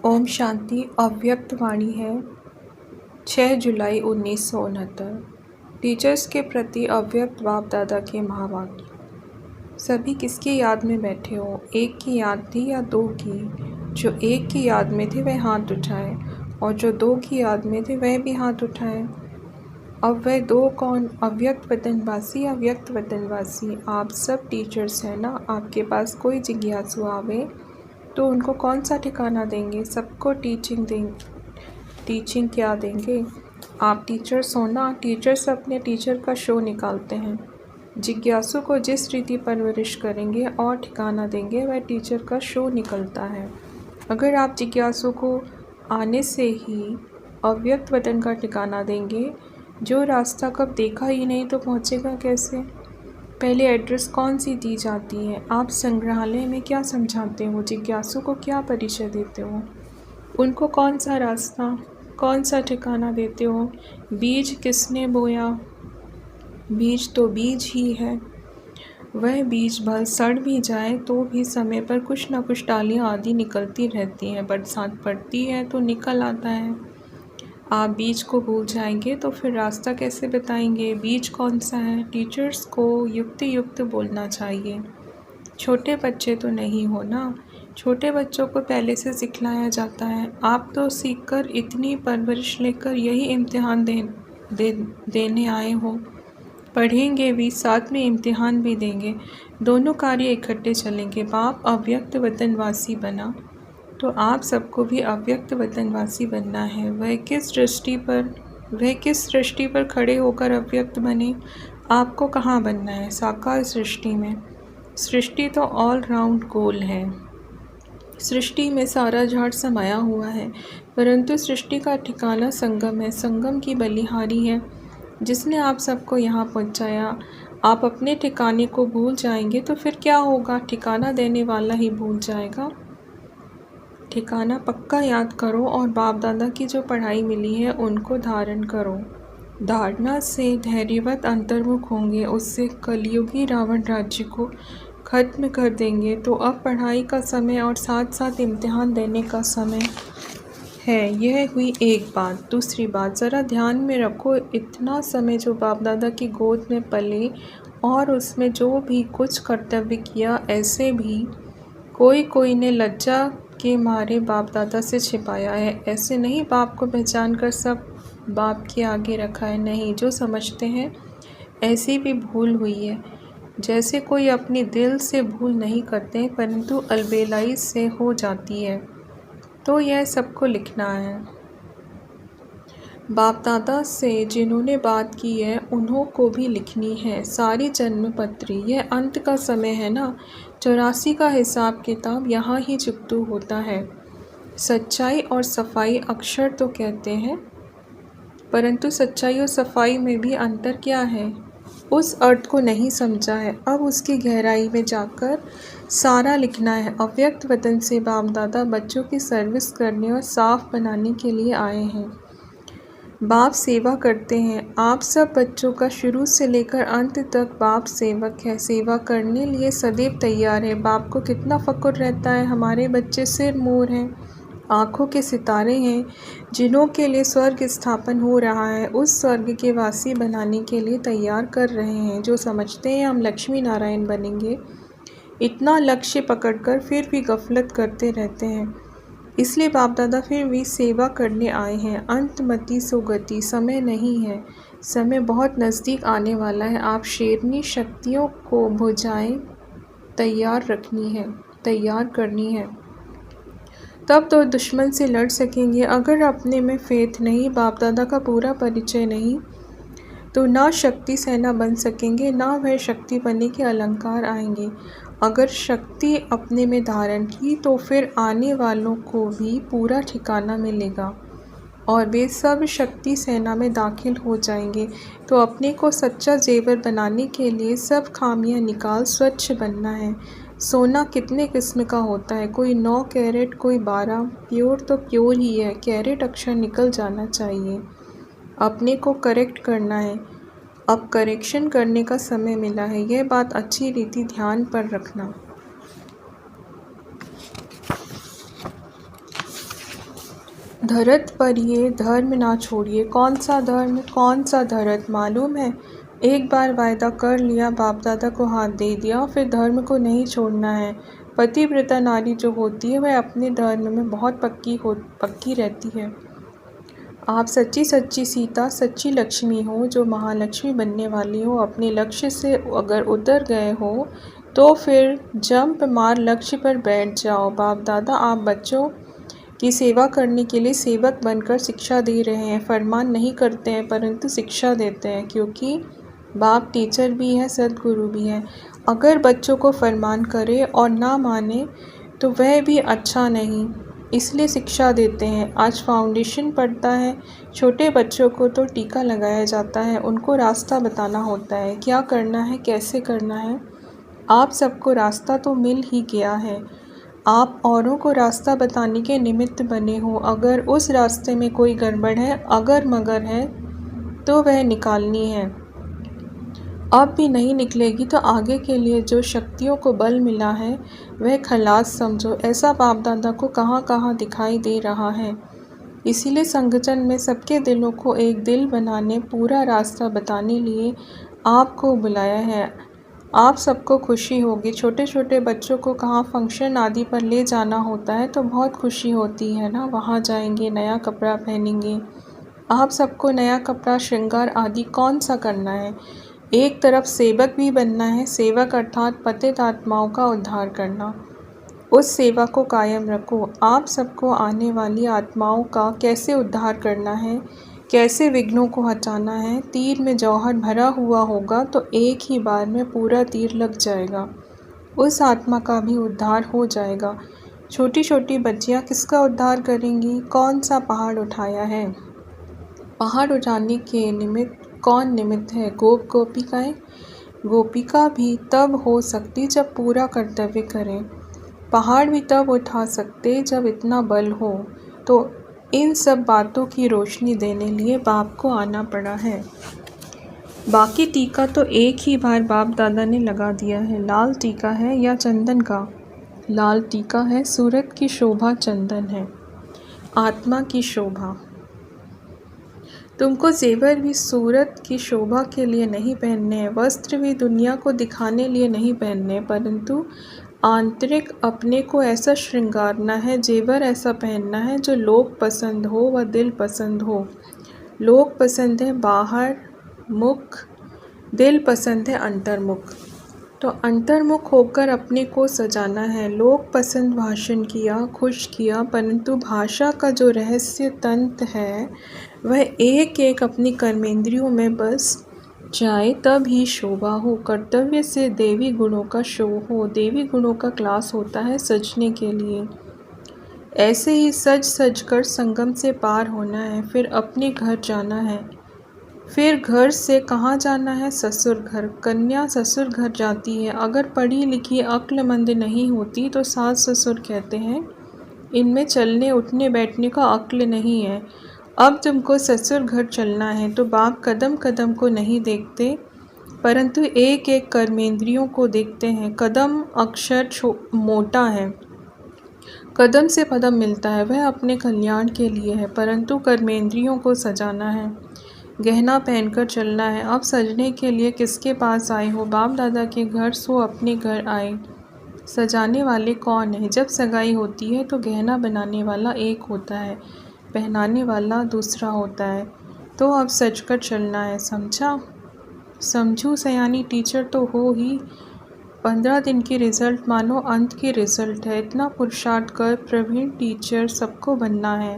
ओम शांति। अव्यक्त वाणी है 6 जुलाई 1969। टीचर्स के प्रति अव्यक्त बाप दादा के महावाक्य। सभी किसकी याद में बैठे हो? एक की याद थी या दो की? जो एक की याद में थे वह हाथ उठाए और जो दो की याद में थे वह भी हाथ उठाए। अब वह दो कौन? अव्यक्त वतनवासी। अव्यक्त वतनवासी आप सब टीचर्स हैं ना। आपके पास कोई जिज्ञासु आवे तो उनको कौन सा ठिकाना देंगे? सबको टीचिंग देंगे। टीचिंग क्या देंगे? आप टीचर्स हो ना। टीचर्स अपने टीचर का शो निकालते हैं। जिज्ञासु को जिस रीति परवरिश करेंगे और ठिकाना देंगे वह टीचर का शो निकलता है। अगर आप जिज्ञासु को आने से ही अव्यक्त वतन का ठिकाना देंगे, जो रास्ता कब देखा ही नहीं तो पहुँचेगा कैसे? पहले एड्रेस कौन सी दी जाती है? आप संग्रहालय में क्या समझाते हो? जिज्ञासु को क्या परिचय देते हो? उनको कौन सा रास्ता, कौन सा ठिकाना देते हो? बीज किसने बोया? बीज तो बीज ही है। वह बीज भल सड़ भी जाए तो भी समय पर कुछ न कुछ डालियाँ आदि निकलती रहती हैं। बरसात पड़ती है तो निकल आता है। आप बीज को भूल जाएंगे तो फिर रास्ता कैसे बताएंगे? बीज कौन सा है? टीचर्स को युक्ति युक्त बोलना चाहिए। छोटे बच्चे तो नहीं हो ना। छोटे बच्चों को पहले से सिखलाया जाता है। आप तो सीखकर इतनी परवरिश लेकर यही इम्तिहान देने आए हो। पढ़ेंगे भी, साथ में इम्तिहान भी देंगे। दोनों कार्य इकट्ठे चलेंगे। बाप अव्यक्त वतनवासी बना तो आप सबको भी अव्यक्त वतनवासी बनना है। वह किस दृष्टि पर खड़े होकर अव्यक्त बने? आपको कहाँ बनना है? साकार सृष्टि में। सृष्टि तो ऑल राउंड गोल है। सृष्टि में सारा झाड़ समाया हुआ है, परंतु सृष्टि का ठिकाना संगम है। संगम की बलिहारी है जिसने आप सबको यहाँ पहुँचाया। आप अपने ठिकाने को भूल जाएंगे तो फिर क्या होगा? ठिकाना देने वाला ही भूल जाएगा। ठिकाना पक्का याद करो और बाप दादा की जो पढ़ाई मिली है उनको धारण करो। धारणा से धैर्यवत अंतर्मुख होंगे, उससे कलयुगी रावण राज्य को खत्म कर देंगे। तो अब पढ़ाई का समय और साथ साथ इम्तिहान देने का समय है। यह हुई एक बात। दूसरी बात, ज़रा ध्यान में रखो, इतना समय जो बाप दादा की गोद में पले और उसमें जो भी कुछ कर्तव्य किया, ऐसे भी कोई ने लज्जा के मारे बाप दादा से छिपाया है। ऐसे नहीं बाप को पहचान कर सब बाप के आगे रखा है। नहीं, जो समझते हैं ऐसी भी भूल हुई है। जैसे कोई अपनी दिल से भूल नहीं करते परंतु अलबेलाई से हो जाती है। तो यह सबको लिखना है। बाप दादा से जिन्होंने बात की है उन्हों को भी लिखनी है सारी जन्म पत्री। यह अंत का समय है ना। 84 का हिसाब किताब यहाँ ही चुकतू होता है। सच्चाई और सफाई अक्षर तो कहते हैं, परंतु सच्चाई और सफाई में भी अंतर क्या है, उस अर्थ को नहीं समझा है। अब उसकी गहराई में जाकर सारा लिखना है। अव्यक्त वतन से बाप दादा बच्चों की सर्विस करने और साफ बनाने के लिए आए हैं। बाप सेवा करते हैं। आप सब बच्चों का शुरू से लेकर अंत तक बाप सेवक है। सेवा करने लिए सदैव तैयार है। बाप को कितना फ़क्र रहता है, हमारे बच्चे सिर मोर हैं, आँखों के सितारे हैं, जिन्हों के लिए स्वर्ग स्थापन हो रहा है। उस स्वर्ग के वासी बनाने के लिए तैयार कर रहे हैं। जो समझते हैं हम लक्ष्मी नारायण बनेंगे, इतना लक्ष्य पकड़कर फिर भी गफलत करते रहते हैं। इसलिए बाप दादा फिर भी सेवा करने आए हैं। अंतमति सुगति समय नहीं है, समय बहुत नज़दीक आने वाला है। आप शेरनी शक्तियों को भुजाएं तैयार करनी है, तब तो दुश्मन से लड़ सकेंगे। अगर अपने में फेथ नहीं, बाप दादा का पूरा परिचय नहीं, तो ना शक्ति सेना बन सकेंगे, ना वह शक्ति बनने के अलंकार आएंगे। अगर शक्ति अपने में धारण की तो फिर आने वालों को भी पूरा ठिकाना मिलेगा और वे सब शक्ति सेना में दाखिल हो जाएंगे। तो अपने को सच्चा जेवर बनाने के लिए सब खामियां निकाल स्वच्छ बनना है। सोना कितने किस्म का होता है, कोई 9 कैरेट, कोई 12। प्योर तो प्योर ही है, कैरेट अक्षर निकल जाना चाहिए। अपने को करेक्ट करना है। अब करेक्शन करने का समय मिला है। यह बात अच्छी रीति ध्यान पर रखना। धरत पर ये धर्म ना छोड़िए। कौन सा धर्म, कौन सा धरत मालूम है? एक बार वायदा कर लिया, बाप दादा को हाथ दे दिया, फिर धर्म को नहीं छोड़ना है। पतिव्रता नारी जो होती है वह अपने धर्म में बहुत पक्की रहती है। आप सच्ची सच्ची सीता, सच्ची लक्ष्मी हो जो महालक्ष्मी बनने वाली हो। अपने लक्ष्य से अगर उतर गए हो तो फिर जंप मार लक्ष्य पर बैठ जाओ। बाप दादा आप बच्चों की सेवा करने के लिए सेवक बनकर शिक्षा दे रहे हैं। फरमान नहीं करते हैं परंतु शिक्षा देते हैं, क्योंकि बाप टीचर भी है, सद्गुरु भी है। अगर बच्चों को फरमान करे और ना माने तो वह भी अच्छा नहीं, इसलिए शिक्षा देते हैं। आज फाउंडेशन पड़ता है, छोटे बच्चों को तो टीका लगाया जाता है, उनको रास्ता बताना होता है, क्या करना है, कैसे करना है। आप सबको रास्ता तो मिल ही गया है, आप औरों को रास्ता बताने के निमित्त बने हो। अगर उस रास्ते में कोई गड़बड़ है, अगर मगर है, तो वह निकालनी है। अब भी नहीं निकलेगी तो आगे के लिए जो शक्तियों को बल मिला है वह खलास समझो। ऐसा बाप दादा को कहाँ कहाँ दिखाई दे रहा है। इसीलिए संगठन में सबके दिलों को एक दिल बनाने, पूरा रास्ता बताने लिए आपको बुलाया है। आप सबको खुशी होगी। छोटे छोटे बच्चों को कहाँ फंक्शन आदि पर ले जाना होता है तो बहुत खुशी होती है ना, वहाँ जाएंगे, नया कपड़ा पहनेंगे। आप सबको नया कपड़ा, श्रृंगार आदि कौन सा करना है। एक तरफ सेवक भी बनना है, सेवक अर्थात पतित आत्माओं का उद्धार करना। उस सेवा को कायम रखो। आप सबको आने वाली आत्माओं का कैसे उद्धार करना है, कैसे विघ्नों को हटाना है। तीर में जौहर भरा हुआ होगा तो एक ही बार में पूरा तीर लग जाएगा, उस आत्मा का भी उद्धार हो जाएगा। छोटी छोटी बच्चियाँ किसका उद्धार करेंगी? कौन सा पहाड़ उठाया है? पहाड़ उठाने के निमित्त कौन निमित्त है? गोप गोपिकाएं। गोपिका भी तब हो सकती जब पूरा कर्तव्य करें। पहाड़ भी तब उठा सकते जब इतना बल हो। तो इन सब बातों की रोशनी देने लिए बाप को आना पड़ा है। बाकी टीका तो एक ही बार बाप दादा ने लगा दिया है। लाल टीका है या चंदन का? लाल टीका है। सूरत की शोभा चंदन है, आत्मा की शोभा। तुमको जेवर भी सूरत की शोभा के लिए नहीं पहनने हैं, वस्त्र भी दुनिया को दिखाने लिए नहीं पहनने, परंतु आंतरिक अपने को ऐसा श्रृंगारना है, जेवर ऐसा पहनना है जो लोग पसंद हो व दिल पसंद हो। लोग पसंद है बाहर मुख, दिल पसंद है अंतर्मुख। तो अंतर्मुख होकर अपने को सजाना है। लोग पसंद भाषण किया, खुश किया, परंतु भाषा का जो रहस्य तंत्र है वह एक एक अपनी कर्मेंद्रियों में बस जाए, तब ही शोभा हो। कर्तव्य से देवी गुणों का शो हो। देवी गुणों का क्लास होता है सजने के लिए। ऐसे ही सज सज कर संगम से पार होना है, फिर अपने घर जाना है। फिर घर से कहाँ जाना है? ससुर घर। कन्या ससुर घर जाती है। अगर पढ़ी लिखी अक्लमंद नहीं होती तो सास ससुर कहते हैं इनमें चलने उठने बैठने का अक्ल नहीं है। अब तुमको ससुर घर चलना है तो बाप कदम कदम को नहीं देखते परंतु एक एक कर्मेंद्रियों को देखते हैं। कदम अक्षर मोटा है, कदम से पदम मिलता है, वह अपने कल्याण के लिए है, परंतु कर्मेंद्रियों को सजाना है, गहना पहनकर चलना है। अब सजने के लिए किसके पास आए हो? बाप दादा के घर, सो अपने घर आए। सजाने वाले कौन है? जब सगाई होती है तो गहना बनाने वाला एक होता है, पहनाने वाला दूसरा होता है। तो अब सज कर चलना है, समझा? समझू सयानी टीचर तो हो ही। 15 दिन की रिज़ल्ट मानो अंत की रिज़ल्ट है। इतना पुरुषार्थ कर प्रवीण टीचर सबको बनना है।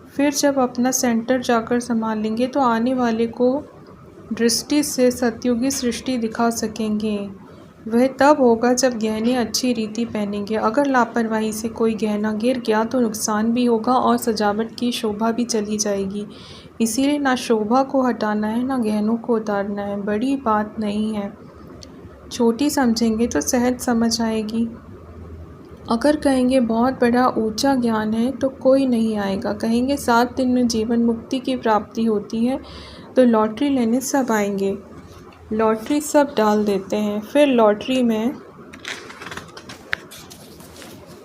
फिर जब अपना सेंटर जाकर संभालेंगे तो आने वाले को दृष्टि से सतयुगी सृष्टि दिखा सकेंगे। वह तब होगा जब गहने अच्छी रीति पहनेंगे। अगर लापरवाही से कोई गहना गिर गया तो नुकसान भी होगा और सजावट की शोभा भी चली जाएगी। इसीलिए ना शोभा को हटाना है ना गहनों को उतारना है। बड़ी बात नहीं है, छोटी समझेंगे तो सहज समझ आएगी। अगर कहेंगे बहुत बड़ा ऊंचा ज्ञान है तो कोई नहीं आएगा। कहेंगे 7 दिन में जीवन मुक्ति की प्राप्ति होती है तो लॉटरी लेने सब आएंगे। लॉटरी सब डाल देते हैं। फिर लॉटरी में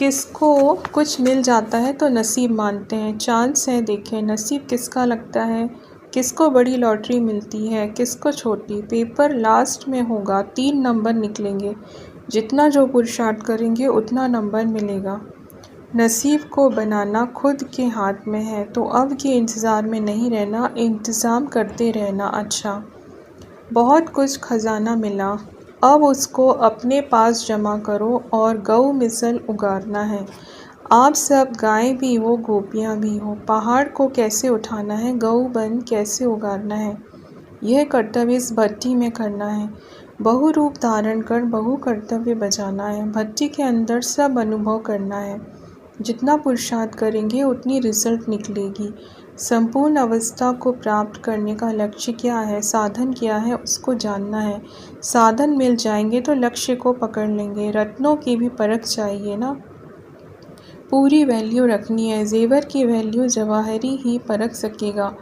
किसको कुछ मिल जाता है तो नसीब मानते हैं। चांस है, देखें नसीब किसका लगता है, किसको बड़ी लॉटरी मिलती है, किसको छोटी। पेपर लास्ट में होगा, 3 नंबर निकलेंगे। जितना जो पुरुषार्थ करेंगे उतना नंबर मिलेगा। नसीब को बनाना खुद के हाथ में है, तो अब के इंतज़ार में नहीं रहना, इंतज़ाम करते रहना। अच्छा, बहुत कुछ खजाना मिला, अब उसको अपने पास जमा करो और गऊ मिसल उगारना है। आप सब गायें भी हो, गोपियाँ भी हो, पहाड़ को कैसे उठाना है, गऊ बन कैसे उगारना है, यह कर्तव्य इस भट्टी में करना है। बहु रूप धारण कर बहु कर्तव्य बजाना है, भट्टी के अंदर सब अनुभव करना है। जितना पुरुषार्थ करेंगे उतनी रिजल्ट निकलेगी। संपूर्ण अवस्था को प्राप्त करने का लक्ष्य क्या है, साधन क्या है, उसको जानना है। साधन मिल जाएंगे तो लक्ष्य को पकड़ लेंगे। रत्नों की भी परख चाहिए ना, पूरी वैल्यू रखनी है। जेवर की वैल्यू जवाहरी ही परख सकेगा।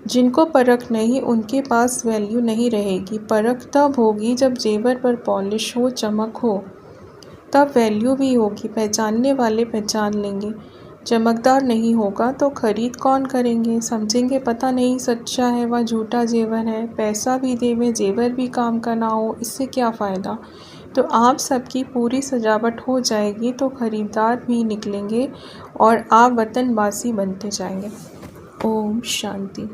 जिनको परख नहीं उनके पास वैल्यू नहीं रहेगी। परख तब होगी जब जेवर पर पॉलिश हो, चमक हो, तब वैल्यू भी होगी। पहचानने वाले पहचान लेंगे। चमकदार नहीं होगा तो खरीद कौन करेंगे, समझेंगे पता नहीं सच्चा है वह झूठा जेवर है। पैसा भी देवे, जेवर भी काम का ना हो, इससे क्या फ़ायदा। तो आप सबकी पूरी सजावट हो जाएगी तो खरीदार भी निकलेंगे और आप वतनवासी बनते जाएंगे। ओम शांति।